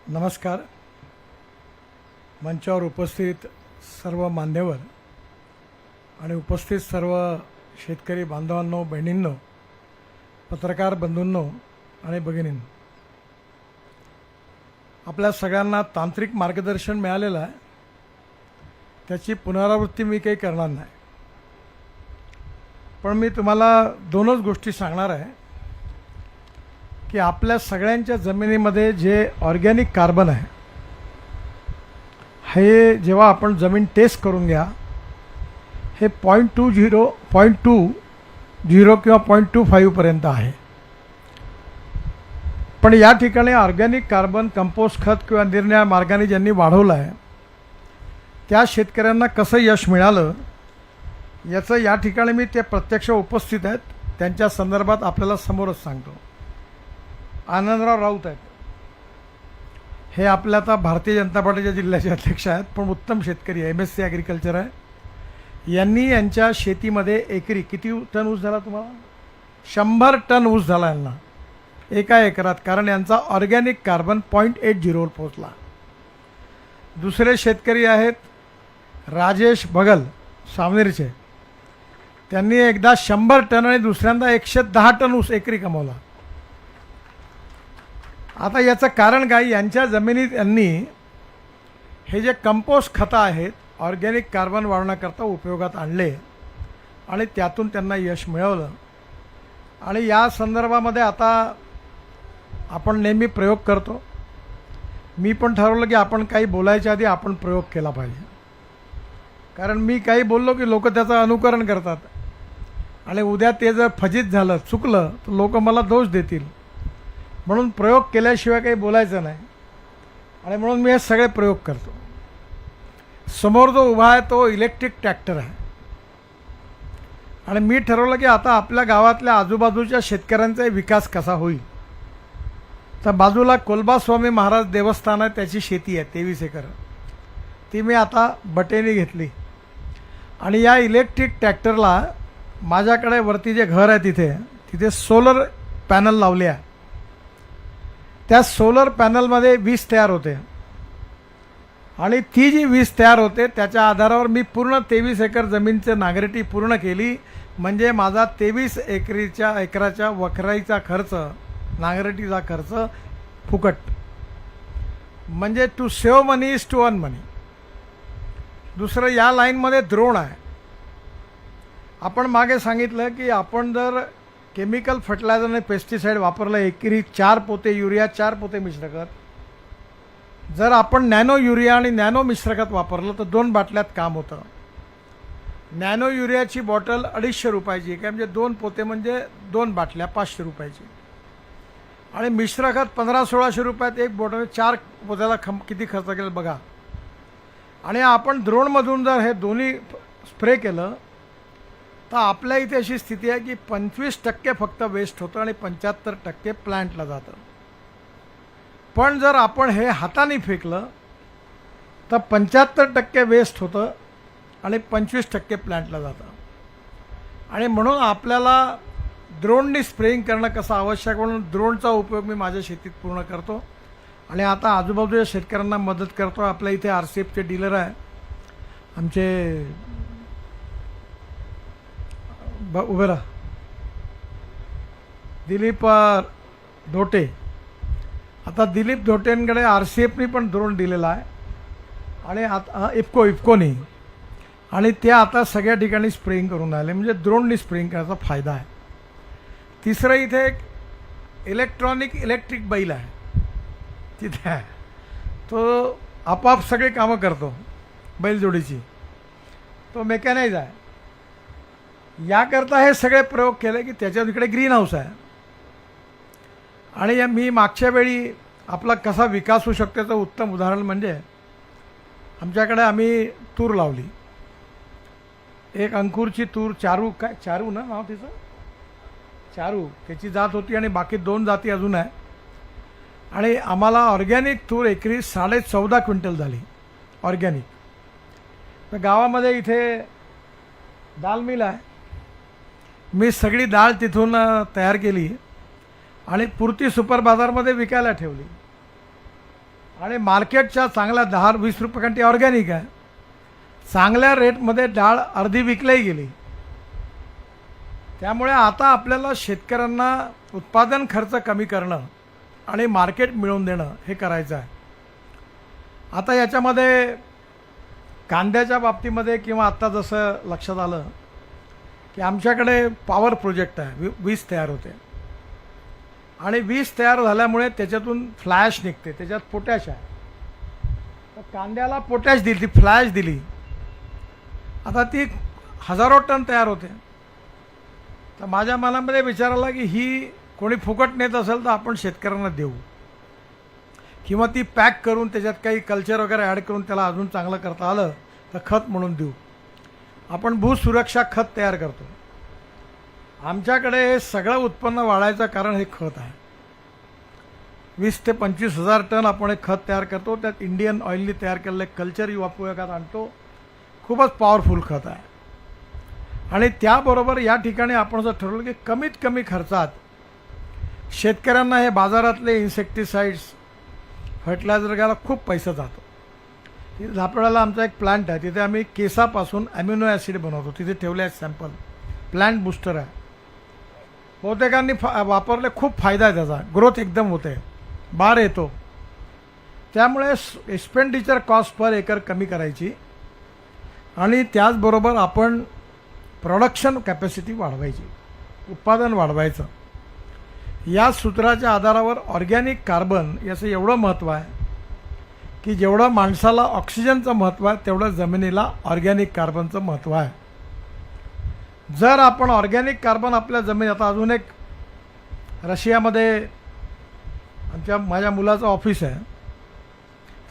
नमस्कार. मंचावर उपस्थित सर्व मान्यवर आणि उपस्थित सर्व शेतकरी बांधवांनो, बहिणींनो, पत्रकार बंधूंनो आणि भगिनींनो, आपल्या सगळ्यांना तांत्रिक मार्गदर्शन मिळालेलं आहे. त्याची पुनरावृत्ती मी काही करणार नाही, पण मी तुम्हाला दोनच गोष्टी सांगणार आहे की आपल्या सगळ्यांच्या जमिनीमध्ये जे ऑर्गॅनिक कार्बन आहे, हे जेव्हा आपण जमीन टेस्ट करून घ्या, हे 0.20 किंवा 0.25 पर्यंत आहे. पण या ठिकाणी ऑर्गॅनिक कार्बन कंपोस्ट खत किंवा निरनिराळ्या मार्गाने ज्यांनी वाढवलं आहे, त्या शेतकऱ्यांना कसं यश मिळालं याचं या ठिकाणी मी ते प्रत्यक्ष उपस्थित आहेत, त्यांच्या संदर्भात आपल्याला समोरच सांगतो. आनंदराव राऊत आहेत, हे आपल्या आता भारतीय जनता पार्टीच्या जिल्ह्याचे अध्यक्ष आहेत, पण उत्तम शेतकरी आहे, MSc ॲग्रिकल्चर आहे. यांनी यांच्या शेतीमध्ये एकरी किती टन ऊस झाला तुम्हाला? 100 टन ऊस झाला यांना एका एकरात, कारण यांचा ऑर्गॅनिक कार्बन 0.80वर पोहोचला. दुसरे शेतकरी आहेत राजेश बगल, सावनेरचे. त्यांनी एकदा 100 टन आणि दुसऱ्यांदा 110 टन ऊस एकरी कमवला. आता याचं कारण काय? यांच्या जमिनीत यांनी हे जे कंपोस्ट खतं आहेत ऑर्गॅनिक कार्बन वाढवण्याकरता उपयोगात आणले आणि त्यातून त्यांना यश मिळवलं. आणि या संदर्भामध्ये आता आपण नेहमी प्रयोग करतो. मी पण ठरवलं की आपण काही बोलायच्या आधी आपण प्रयोग केला पाहिजे, कारण मी काही बोललो की लोक त्याचं अनुकरण करतात आणि उद्या ते जर फजित झालं, चुकलं, तर लोक मला दोष देतील. म्हणून प्रयोग केल्याशिवाय काही बोलायचं नाही, आणि म्हणून मी हे सगळे प्रयोग करतो. समोर जो उभा आहे तो इलेक्ट्रिक ट्रॅक्टर आहे, आणि मी ठरवलं की आता आपल्या गावातल्या आजूबाजूच्या शेतकऱ्यांचा विकास कसा होईल. तर बाजूला कोलबास्वामी महाराज देवस्थान आहे, त्याची शेती आहे 23 एकर. ती मी आता बटेनी घेतली, आणि या इलेक्ट्रिक ट्रॅक्टरला माझ्याकडे वरती जे घर आहे तिथे सोलर पॅनल लावले आहे. त्या सोलर पॅनलमध्ये वीज तयार होते, आणि ती जी वीज तयार होते त्याच्या आधारावर मी पूर्ण 23 एकर जमीनची नांगरटी पूर्ण केली. म्हणजे माझा 23 एकराच्या वखराईचा खर्च, नांगरटीचा खर्च फुकट. म्हणजे to save money is to earn money. दुसरं, या लाईनमध्ये द्रोण आहे. आपण मागे सांगितलं की आपण जर केमिकल फर्टिलायझर आणि पेस्टिसाईड वापरलं, एकरी 4 पोते युरिया, 4 पोते मिश्रखत. जर आपण नॅनो युरिया आणि नॅनो मिश्रखत वापरलं तर 2 बाटल्यात काम होतं. नॅनो युरियाची बॉटल 250 रुपयाची, काय म्हणजे 2 पोते म्हणजे 2 बाटल्या 500 रुपयाची. आणि मिश्रखत 1500-1600 रुपयात एक बॉटल. 4 पोत्याला किती खर्च केला बघा. आणि आपण द्रोणमधून जर हे दोन्ही स्प्रे केलं तर आपल्या इथे अशी स्थिती आहे की 25% फक्त वेस्ट होतं आणि 75% प्लांटला जातं. पण जर आपण हे हाताने फेकलं तर 75% वेस्ट होतं आणि 25% प्लांटला जातं. आणि म्हणून आपल्याला द्रोणनी स्प्रेइंग करणं कसं आवश्यक, म्हणून द्रोणचा उपयोग मी माझ्या शेतीत पूर्ण करतो. आणि आता आजूबाजूच्या शेतकऱ्यांना मदत करतो. आपल्या इथे RCFचे डीलर आहे आमचे, उभे राहा, दिलीप धोटे. आता दिलीप धोटेंकडे RCFनी पण द्रोण दिलेला आहे, आणि आता इफकोनी, आणि ते आता सगळ्या ठिकाणी स्प्रेइंग करून राहिले. म्हणजे द्रोणनी स्प्रेइंग करायचा फायदा आहे. तिसरं, इथे एक इलेक्ट्रिक बैल आहे तिथे आहे, तो आपोआप सगळे कामं करतो, बैलजोडीची. तो मेकॅनाइज आहे. याकरता हे सगळे प्रयोग केले की त्याच्या तिकडे ग्रीन हाऊस आहे. आणि मी मागच्या वेळी आपला कसा विकास होऊ शकतो याचं उत्तम उदाहरण म्हणजे आमच्याकडे आम्ही तूर लावली. एक अंकुरची तूर, चारू ना नाव तिचं, चारू, त्याची जात होती, आणि बाकी 2 जाती अजून आहे. आणि आम्हाला ऑर्गॅनिक तूर एकरी 14.5 क्विंटल झाली ऑर्गॅनिक. तर गावामध्ये इथे दाल मिल आहे, मी सगळी डाळ तिथून तयार केली आणि पुरती सुपर बाजारमध्ये विकायला ठेवली. आणि मार्केटच्या चांगल्या 10-20 रुपये ऑर्गॅनिक आहे. चांगल्या रेटमध्ये डाळ अर्धी विकली गेली. त्यामुळे आता आपल्याला शेतकऱ्यांना उत्पादन खर्च कमी करणं आणि मार्केट मिळवून देणं हे करायचं आहे. आता याच्यामध्ये कांद्याच्या बाबतीमध्ये किंवा आत्ता जसं लक्षात आलं की आमच्याकडे पॉवर प्रोजेक्ट आहे, वीज तयार होते आणि वीज तयार झाल्यामुळे त्याच्यातून फ्लॅश निघते, त्याच्यात पोटॅश आहे. तर कांद्याला पोटॅश दिली, ती फ्लॅश दिली, आता ती हजारो टन तयार होते. तर माझ्या मनामध्ये विचार आला की ही कोणी फुकट नेत असेल तर आपण शेतकऱ्यांना देऊ किंवा ती पॅक करून त्याच्यात काही कल्चर वगैरे ॲड करून त्याला अजून चांगलं करता आलं तर खत म्हणून देऊ. आपण भूसुरक्षा खत तयार करतो. आमच्याकडे हे सगळं उत्पन्न वाढायचं कारण हे खत आहे. 20 ते 25 हजार टन आपण हे खत तयार करतो. त्यात इंडियन ऑइलनी तयार केलेलं कल्चर उपयोगात आणतो. खूपच पॉवरफुल खत आहे. आणि त्याबरोबर या ठिकाणी आपण असं ठरवलं की कमीत कमी खर्चात शेतकऱ्यांना हे बाजारातले इन्सेक्टिसाइड्स फर्टिलायझर घ्यायला खूप पैसा जातो. तिथे झापडाला आमचा एक प्लांट आहे, तिथे आम्ही केसापासून ॲम्युनो ॲसिड बनवतो. तिथे ठेवले आहेत सॅम्पल. प्लांट बूस्टर आहे. बहुतेकांनी वापरले, खूप फायदा आहे त्याचा. ग्रोथ एकदम होते, बार येतो. त्यामुळे एक्सपेंडिचर कॉस्ट पर एकर कमी करायची आणि त्याचबरोबर आपण प्रोडक्शन कॅपॅसिटी वाढवायची, उत्पादन वाढवायचं. या सूत्राच्या आधारावर ऑर्गॅनिक कार्बन याचं एवढं महत्त्व आहे की जेवढं माणसाला ऑक्सिजनचं महत्त्व आहे तेवढं जमिनीला ऑर्गॅनिक कार्बनचं महत्त्व आहे. जर आपण ऑर्गॅनिक कार्बन आपल्या जमिनीत, आता अजून एक रशियामध्ये माझ्या मुलाचं ऑफिस आहे,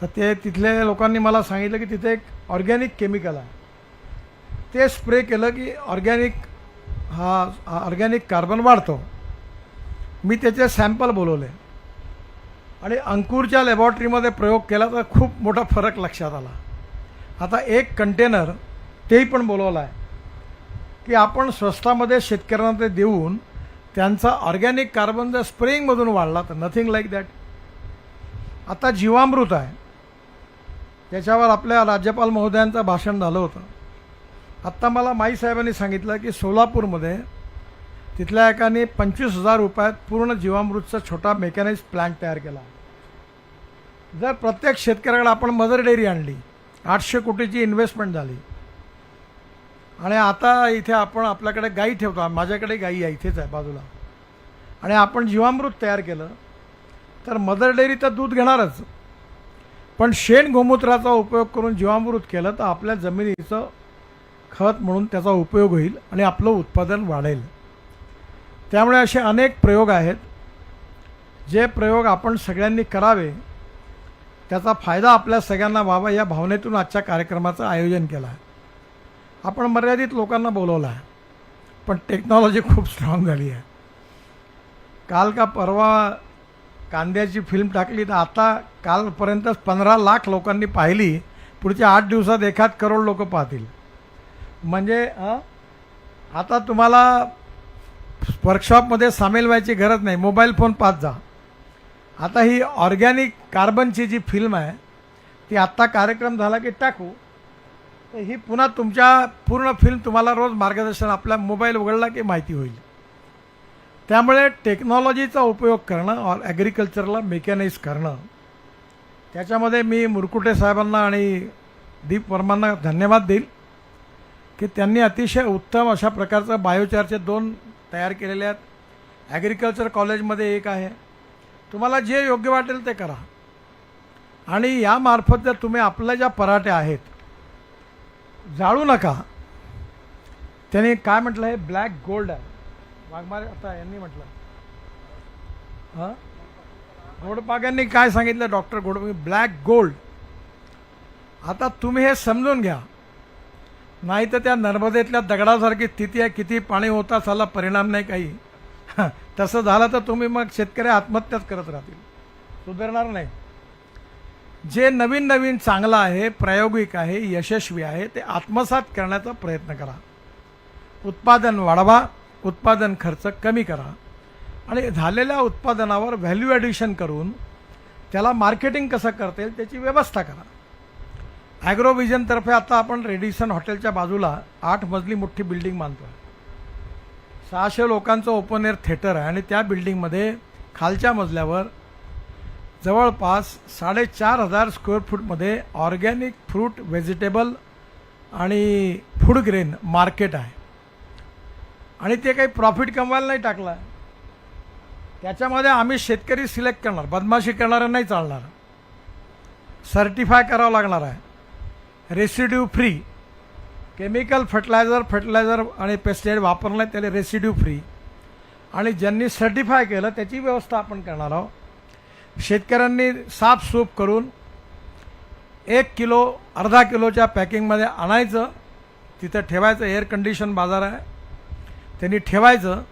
तर ते तिथल्या लोकांनी मला सांगितलं की तिथे एक ऑर्गॅनिक केमिकल आहे, ते स्प्रे केलं की ऑर्गॅनिक कार्बन वाढतो. मी त्याचे सॅम्पल बोलवले आणि अंकुरच्या लॅबॉरेटरीमध्ये प्रयोग केला तर खूप मोठा फरक लक्षात आला. आता एक कंटेनर तेही पण बोलवला आहे की आपण स्वस्तामध्ये शेतकऱ्यांना ते देऊन त्यांचा ऑर्गॅनिक कार्बन जर स्प्रेइंगमधून वाढला तर नथिंग लाईक दॅट. आता जीवामृत आहे, त्याच्यावर आपल्या राज्यपाल महोदयांचं भाषण झालं होतं. आत्ता मला माई साहेबांनी सांगितलं की सोलापूरमध्ये तिथल्या एकाने 25,000 रुपयात पूर्ण जीवामृतचा छोटा मेकॅनाइज प्लांट तयार केला. जर प्रत्येक शेतकऱ्याकडे आपण मदर डेअरी आणली, 800 कोटीची इन्व्हेस्टमेंट झाली आणि आता इथे आपण आपल्याकडे गाई ठेवतो. माझ्याकडे गाई आहे, इथेच आहे बाजूला. आणि आपण जीवामृत तयार केलं तर मदर डेअरी तर दूध घेणारच, पण शेण गोमूत्राचा उपयोग करून जीवामृत केलं तर आपल्या जमिनीचं खत म्हणून त्याचा उपयोग होईल आणि आपलं उत्पादन वाढेल. त्यामुळे असे अनेक प्रयोग आहेत, जे प्रयोग आपण सगळ्यांनी करावे, त्याचा फायदा आपल्या सगळ्यांना व्हावा या भावनेतून आजच्या कार्यक्रमाचं आयोजन केलं आहे. आपण मर्यादित लोकांना बोलवलं आहे, पण टेक्नॉलॉजी खूप स्ट्रॉंग झाली आहे. काल का परवा कांद्याची फिल्म टाकली तर आता कालपर्यंत 15 लाख लोकांनी पाहिली. पुढच्या 8 दिवसात 1 करोड लोक पाहतील. म्हणजे आता तुम्हाला वर्कशॉपमध्ये सामील व्हायची गरज नाही, मोबाईल फोन पाहत जा. आता ही ऑर्गॅनिक कार्बनची जी फिल्म आहे ती आत्ता कार्यक्रम झाला की टाकू, तर ही पुन्हा तुमच्या पूर्ण फिल्म तुम्हाला रोज मार्गदर्शन आपला मोबाईल उघडला की माहिती होईल. त्यामुळे टेक्नॉलॉजीचा उपयोग करणं, ॲग्रिकल्चरला मेकॅनाइज करणं, त्याच्यामध्ये मी मुरकुटे साहेबांना आणि दीप वर्मांना धन्यवाद देईल की त्यांनी अतिशय उत्तम अशा प्रकारचं बायोचारचे 2 तयार केलेले आहेत. ॲग्रिकल्चर कॉलेजमध्ये एक आहे. तुम्हाला जे योग्य वाटेल ते करा. आणि यामार्फत जर तुम्ही आपल्या ज्या पराठ्या आहेत जाळू नका. त्यांनी काय म्हटलं, हे ब्लॅक गोल्ड आहे. वाघमारे आता यांनी म्हटलं, घोडपाग्यांनी काय सांगितलं, डॉक्टर घोडपाग, ब्लॅक गोल्ड. आता तुम्ही हे समजून घ्या, नाही तर त्या नर्मदेतल्या दगडासारखी स्थिती आहे, किती पाणी होता साला परिणाम नाही काही. तसं झालं तर तुम्ही मग शेतकरी आत्महत्याच करत राहतील, सुधारणार नाही. जे नवीन नवीन चांगलं आहे, प्रायोगिक आहे, यशस्वी आहे, ते आत्मसात करण्याचा प्रयत्न करा. उत्पादन वाढवा, उत्पादन खर्च कमी करा आणि झालेल्या उत्पादनावर व्हॅल्यू ॲडिशन करून त्याला मार्केटिंग कसं करता येईल त्याची व्यवस्था करा. ॲग्रोव्हिजनतर्फे आता आपण रेडिसन हॉटेलच्या बाजूला 8 मजली मोठी बिल्डिंग बांधतो आहे. 600 लोकांचं ओपन एअर थिएटर आहे आणि त्या बिल्डिंगमध्ये खालच्या मजल्यावर जवळपास 4,500 स्क्वेअर फूटमध्ये ऑर्गॅनिक फ्रूट व्हेजिटेबल आणि फूड ग्रेन मार्केट आहे. आणि ते काही प्रॉफिट कमवायला नाही टाकलं आहे. त्याच्यामध्ये आम्ही शेतकरी सिलेक्ट करणार, बदमाशी करणारं नाही चालणार. सर्टिफाय करावं लागणार आहे. रेसिड्यू फ्री, केमिकल फर्टिलायझर आणि पेस्टिसाइड वापरलं नाही त्याला रेसिड्यू फ्री. आणि ज्यांनी सर्टिफाय केलं त्याची व्यवस्था आपण करणार आहोत. शेतकऱ्यांनी साफसूफ करून 1 किलो अर्धा किलोच्या पॅकिंगमध्ये आणायचं, तिथं ठेवायचं. एअर कंडिशन बाजार आहे, त्यांनी ठेवायचं.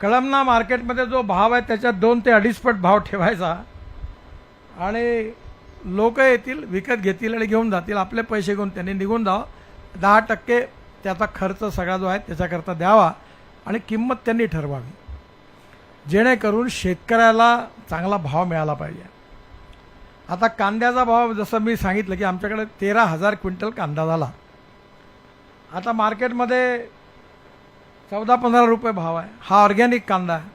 कळमना मार्केटमध्ये जो भाव आहे त्याच्यात 2 ते 2.5 पट भाव ठेवायचा आणि लोक येतील, विकत घेतील आणि घेऊन जातील. आपले पैसे घेऊन त्यांनी निघून जावं. 10% त्याचा खर्च सगळा जो आहे त्याच्याकरता द्यावा आणि किंमत त्यांनी ठरवावी, जेणेकरून शेतकऱ्याला चांगला भाव मिळाला पाहिजे. आता कांद्याचा भाव जसं मी सांगितलं की आमच्याकडे 13,000 क्विंटल कांदा झाला. आता मार्केटमध्ये 14-15 रुपये भाव आहे. हा ऑर्गॅनिक कांदा आहे.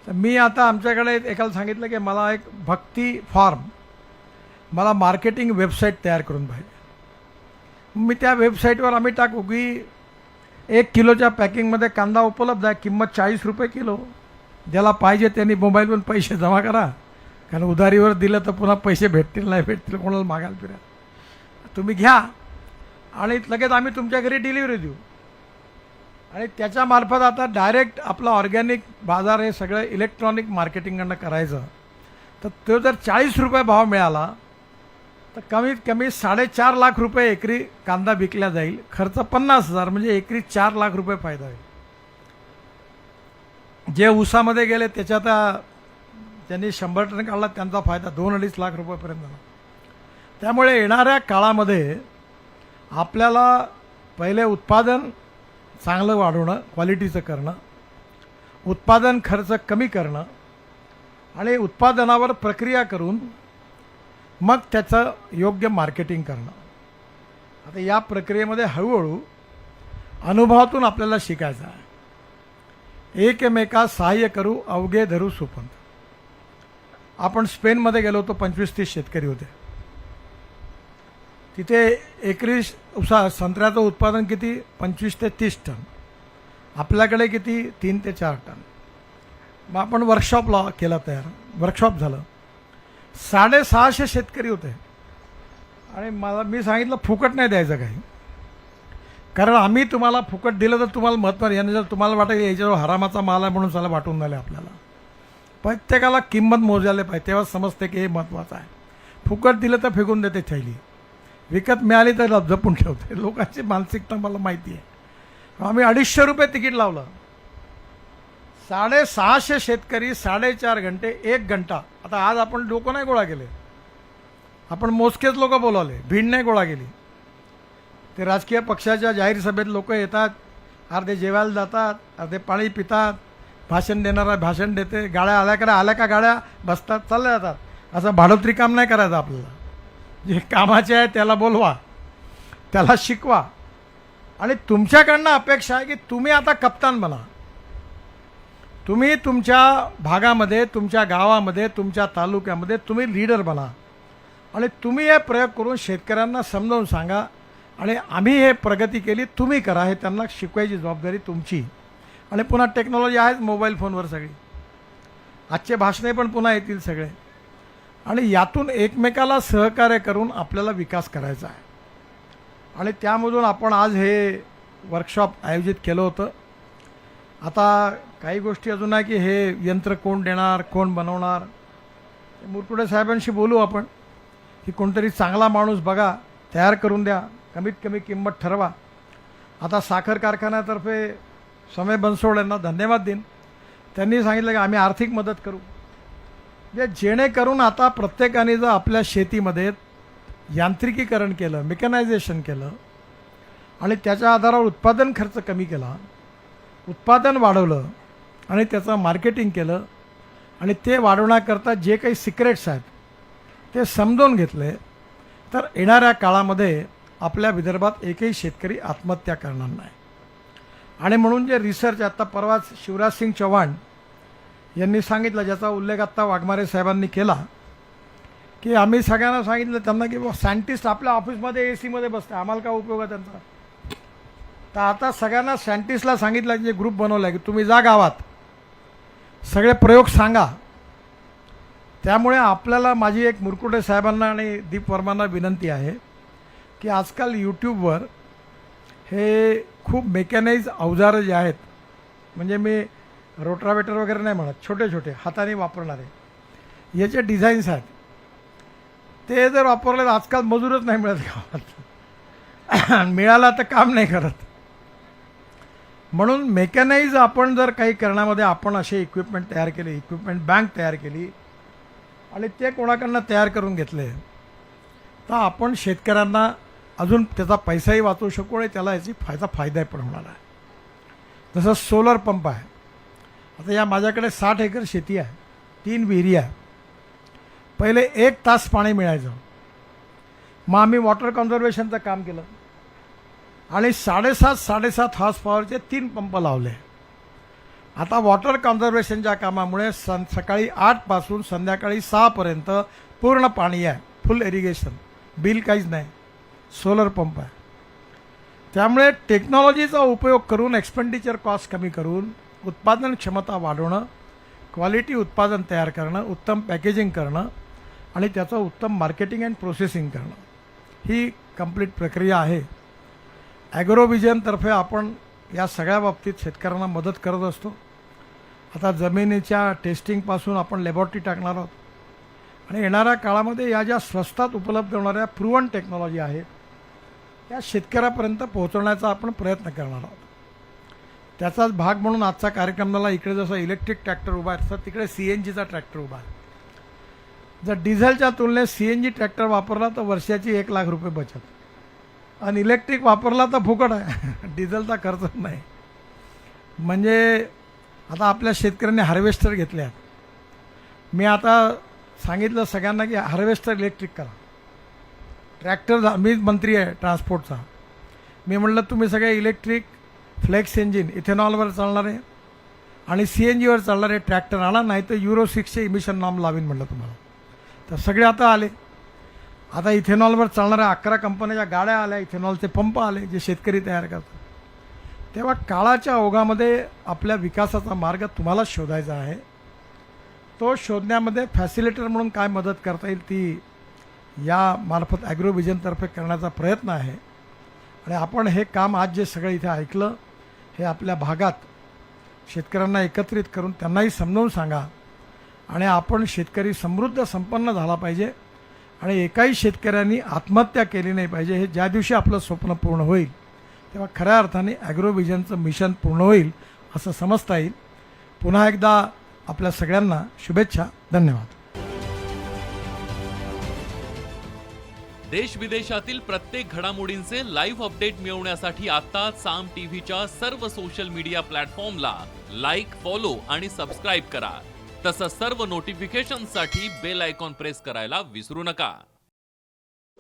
तर मी आता आमच्याकडे एकाला सांगितलं की मला एक भक्ती फार्म, मला मार्केटिंग वेबसाईट तयार करून पाहिजे. मी त्या वेबसाईटवर आम्ही टाकू की 1 किलोच्या पॅकिंगमध्ये कांदा उपलब्ध आहे, किंमत 40 रुपये किलो. ज्याला पाहिजे त्यांनी मोबाईलवरून पैसे जमा करा, कारण उधारीवर दिलं तर पुन्हा पैसे भेटतील नाही भेटतील कोणाला मागायला फिरा. तुम्ही घ्या आणि लगेच आम्ही तुमच्या घरी डिलिव्हरी देऊ. आणि त्याच्यामार्फत आता डायरेक्ट आपला ऑर्गॅनिक बाजार हे सगळं इलेक्ट्रॉनिक मार्केटिंगकडनं करायचं. तर तो जर 40 रुपये भाव मिळाला तर कमीत कमी 4.5 लाख रुपये एकरी कांदा विकला जाईल. खर्च 50,000 म्हणजे एकरी 4 लाख रुपये फायदा होईल. जे ऊसामध्ये गेले त्याच्यात त्यांनी 100 टन काढला, त्यांचा फायदा 2-2.5 लाख रुपयेपर्यंत झाला. त्यामुळे येणाऱ्या काळामध्ये आपल्याला पहिले उत्पादन चांगलं वाढवणं, क्वालिटीचं करणं, उत्पादन खर्च कमी करणं आणि उत्पादनावर प्रक्रिया करून मग त्याचं योग्य मार्केटिंग करणं. आता या प्रक्रियेमध्ये हळूहळू अनुभवातून आपल्याला शिकायचं आहे. एकमेकास सहाय्य करू अवघे धरू सुपंथ. आपण स्पेनमध्ये गेलो होतो, 25-30 शेतकरी होते. तिथे एकरी संत्र्याचं उत्पादन किती? 25 ते 30 टन. आपल्याकडे किती? 3 ते 4 टन. मग आपण वर्कशॉपला केला तयार. वर्कशॉप झालं. 650 शेतकरी होते आणि मी सांगितलं फुकट नाही द्यायचं काही, कारण आम्ही तुम्हाला फुकट दिलं तर तुम्हाला महत्त्व नाही. याने जर तुम्हाला वाटेल याच्यावर हरामाचा माल आहे म्हणून त्याला वाटून झाले. आपल्याला प्रत्येकाला किंमत मोजायला पाहिजे, तेव्हा समजते की हे महत्त्वाचं आहे. फुकट दिलं तर फेकून देते थैली, विकत मिळाली तर जपून ठेवते. लोकांची मानसिकता मला माहिती आहे. आम्ही 250 रुपये तिकीट लावलं. 650 शेतकरी 4.5 घंटे, 1 घंटा. आता आज आपण लोक नाही गोळा केले, आपण मोजकेच लोक बोलावले, भीड नाही गोळा केली. ते राजकीय पक्षाच्या जाहीर सभेत लोक येतात, अर्धे जेवायला जातात, अर्धे पाणी पितात, भाषण देणारा भाषण देते, गाड्या आल्या का गाड्या बसतात, चालल्या जातात. असं भाडोत्री काम नाही करायचं आपल्याला. जे कामाचे आहे त्याला बोलवा, त्याला शिकवा. आणि तुमच्याकडनं अपेक्षा आहे की तुम्ही आता कप्तान बना. तुम्ही तुमच्या भागामध्ये, तुमच्या गावामध्ये, तुमच्या तालुक्यामध्ये तुम्ही लीडर बना आणि तुम्ही हे प्रयोग करून शेतकऱ्यांना समजावून सांगा. आणि आम्ही हे प्रगती केली, तुम्ही करा, हे त्यांना शिकवायची जबाबदारी तुमची. आणि पुन्हा टेक्नॉलॉजी आहेच मोबाईल फोनवर सगळी. आजचे भाषणे पण पुन्हा येतील सगळे. आणि यातून एकमेकाला सहकार्य करून आपल्याला विकास करायचा आहे. आणि त्यामधून आपण आज हे वर्कशॉप आयोजित केलं होतं. आता काही गोष्टी अजून आहे की हे यंत्र कोण देणार, कोण बनवणार. मुरकुटे साहेबांशी बोलू आपण की कोणतरी चांगला माणूस बघा, तयार करून द्या, कमीत कमी किंमत ठरवा. आता साखर कारखान्यातर्फे समय बनसोड यांना धन्यवाद देईन. त्यांनी सांगितलं की आम्ही आर्थिक मदत करू, जेणेकरून आता प्रत्येकाने जर आपल्या शेतीमध्ये यांत्रिकीकरण केलं, मेकॅनायझेशन केलं आणि त्याच्या आधारावर उत्पादन खर्च कमी केला, उत्पादन वाढवलं आणि त्याचं मार्केटिंग केलं आणि ते वाढवण्याकरता जे काही सिक्रेट्स आहेत ते समजून घेतले तर येणाऱ्या काळामध्ये आपल्या विदर्भात एकही शेतकरी आत्महत्या करणार नाही. आणि म्हणून जे रिसर्च आत्ता परवाच शिवराजसिंग चौहान यांनी सांगितलं, ज्याचा उल्लेख आत्ता वाघमारे साहेबांनी केला, की आम्ही सगळ्यांना सांगितलं त्यांना की सायंटिस्ट आपल्या ऑफिसमध्ये एसीमध्ये बसते, आम्हाला काय उपयोग आहे त्यांचा. तर आता सगळ्यांना सायंटिस्टला सांगितलं, जे ग्रुप बनवला की तुम्ही जा गावात सगळे प्रयोग सांगा. त्यामुळे आपल्याला माझी एक मुरकुटे साहेबांना आणि दीप वर्मांना विनंती आहे की आजकाल यूट्यूबवर हे खूप मेकॅनाइज अवजारं जे आहेत, म्हणजे मी रोटावेटर वगैरे नाही म्हणत, छोटे छोटे हाताने वापरणारे याचे डिझाईन्स आहेत, ते जर वापरले तर आजकाल मजूरच नाही मिळत गावात. मिळाला तर काम नाही करत. म्हणून मेकॅनाइज आपण जर काही करण्यामध्ये आपण असे इक्विपमेंट तयार केले, इक्विपमेंट बँक तयार केली आणि ते कोणाकडनं तयार करून घेतले तर आपण शेतकऱ्यांना अजून त्याचा पैसाही वाचवू शकू आणि त्याला याची फायदा पण होणार आहे. जसं सोलर पंप आहे. आता या माझ्याकडे 60 एकर शेती आहे, 3 विहिरी आहे. पहिले 1 तास पाणी मिळायचं, मग आम्ही वॉटर कन्झर्वेशनचं काम केलं आणि 7.5 हॉर्स पॉवरचे 3 पंप लावले. आता वॉटर कन्झर्वेशनच्या कामामुळे सकाळी 8 पासून संध्याकाळी 6 पर्यंत पूर्ण पाणी आहे, फुल इरिगेशन, बिल काहीच नाही, सोलर पंप आहे. त्यामुळे टेक्नॉलॉजीचा उपयोग करून एक्सपेंडिचर कॉस्ट कमी करून उत्पादन क्षमता वाढवणं, क्वालिटी उत्पादन तयार करणं, उत्तम पॅकेजिंग करणं आणि त्याचं उत्तम मार्केटिंग अँड प्रोसेसिंग करणं, ही कंप्लीट प्रक्रिया आहे. ॲग्रोव्हिजनतर्फे आपण या सगळ्या बाबतीत शेतकऱ्यांना मदत करत असतो. आता जमिनीच्या टेस्टिंगपासून आपण लॅबॉरेटरी टाकणार आहोत आणि येणाऱ्या काळामध्ये या ज्या स्वस्तात उपलब्ध होणाऱ्या प्रूव्हन टेक्नॉलॉजी आहेत त्या शेतकऱ्यापर्यंत पोहोचवण्याचा आपण प्रयत्न करणार आहोत. त्याचाच भाग म्हणून आजचा कार्यक्रमाला इकडे जसं इलेक्ट्रिक ट्रॅक्टर उभा आहे तसं तिकडे CNGचा ट्रॅक्टर उभा आहे. जर डिझेलच्या तुलनेत CNG ट्रॅक्टर वापरला तर वर्षाची 1 लाख रुपये बचत, आणि इलेक्ट्रिक वापरला तर फुकट आहे, डिझेलचा खर्च नाही. म्हणजे आता आपल्या शेतकऱ्यांनी हार्वेस्टर घेतले आहेत. मी आता सांगितलं सगळ्यांना की हार्वेस्टर इलेक्ट्रिक करा. ट्रॅक्टर, मी मंत्री आहे ट्रान्सपोर्टचा, मी म्हटलं तुम्ही सगळे इलेक्ट्रिक फ्लेक्स इंजिन इथेनॉलवर चालणारे आणि CNGवर चालणारे ट्रॅक्टर आणा, नाही तर Euro 6चे इमिशन नॉर्म लावीन म्हटलं तुम्हाला. तर सगळे आता आले. आता इथेनॉलवर चालणाऱ्या 11 कंपन्याच्या गाड्या आल्या, इथेनॉलचे पंप आले जे शेतकरी तयार करतात. तेव्हा काळाच्या ओघामध्ये आपल्या विकासाचा मार्ग तुम्हाला शोधायचा आहे. तो शोधण्यामध्ये फॅसिलिटर म्हणून काय मदत करता येईल ती या मार्फत ॲग्रोव्हिजनतर्फे करण्याचा प्रयत्न आहे. आणि आपण हे काम आज जे सगळं इथे ऐकलं हे आपल्या भागात शेतकऱ्यांना एकत्रित करून त्यांनाही समजावून सांगा. आणि आपण शेतकरी समृद्ध संपन्न झाला पाहिजे आणि एकाही शेतकऱ्यांनी आत्महत्या केली नाही पाहिजे. हे ज्या दिवशी आपलं स्वप्न पूर्ण होईल तेव्हा खऱ्या अर्थाने ॲग्रोव्हिजनचं मिशन पूर्ण होईल असं समजता येईल. पुन्हा एकदा आपल्या सगळ्यांना शुभेच्छा. धन्यवाद. देश विदेशातील प्रत्येक घडामोडींचे लाईव्ह अपडेट मिळवण्यासाठी आता साम टीव्हीच्या सर्व सोशल मीडिया प्लॅटफॉर्मला लाईक, फॉलो आणि सबस्क्राईब करा. तसंच सर्व नोटिफिकेशनसाठी बेल आयकॉन प्रेस करायला विसरू नका.